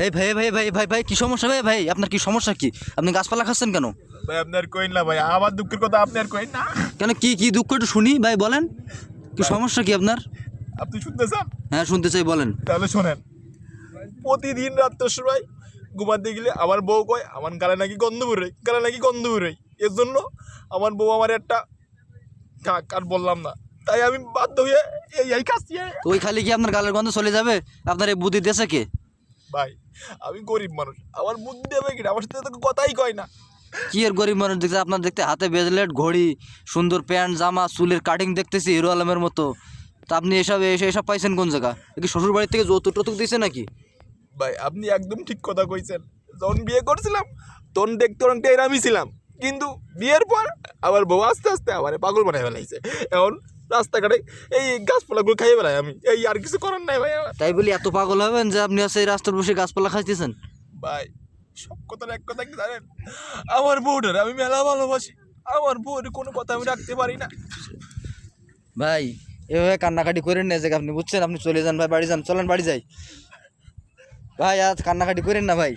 এই ভাই ভাই ভাই ভাই ভাই কি সমস্যা ভাই ভাই আপনার কি সমস্যা কি আপনি গাছপালা খাচ্ছেন কেন? ভাই আপনার কইন না ভাই, আমার দুঃখের কথা আপনার কইন না। কেন কি কি দুঃখ একটু শুনি ভাই বলেন কি সমস্যা কি আপনার? আপনি শুনতে চান? হ্যাঁ শুনতে চাই বলেন। তাহলে শোনেন, প্রতিদিন রাত্রের সময় ঘুমাতে গেলে আমার বউ কয় আমার গালে নাকি গন্ধ বেরোয়, গালে নাকি গন্ধ বেরোয়। এর জন্য আমার বউ আমার একটা কাক আর বললাম না, তাই আমি বাধ্য হয়ে এই খাচ্ছি। তো ওই খালি কি আপনার গালের গন্ধ চলে যাবে? আপনার এই বুদ্ধি দেশে কে? ভাই আমি গরিব মানুষ, আমার বুদ্ধি দেবে কিনা, আমার সাথে তো কথাই কয় না। কি এর গরিব মানুষ দেখতে আপনার দেখতে হাতে ব্রেসলেট ঘড়ি সুন্দর প্যান্ট জামা চুলের কাটিং দেখতেছি হিরো আলমের মতো। তা আপনি এসব এসব পাইছেন কোন জায়গা? কি শ্বশুর বাড়ির থেকে যৌতুক টতুক দিয়েছে নাকি? ভাই আপনি একদম ঠিক কথা কইছেন, যখন বিয়ে করছিলাম তখন দেখতে অনেকটা এরামই ছিলাম, কিন্তু বিয়ের পর আমার বউ আস্তে আস্তে আমার পাগল বানাই ফেলাইছে। এখন রাস্তাঘাটে এই গাছপালাগুলো খাইয়ে বেড়াই আমি, এই আর কিছু করার নাই ভাই আমার। তাই বলি এত পাগল হবেন যে আপনি আছে এই রাস্তার বসে গাছপালা খাইতেছেন? ভাই সব কথার এক কথা কি জানেন, আমার বউটার আমি মেলা ভালোবাসি, আমার বউর কোনো কথা আমি রাখতে পারি না। ভাই এভাবে কান্নাকাটি করেন না যে আপনি বুঝছেন, আপনি চলে যান ভাই, বাড়ি যান, চলেন বাড়ি যাই। ভাই আজ কান্নাকাটি করেন না ভাই।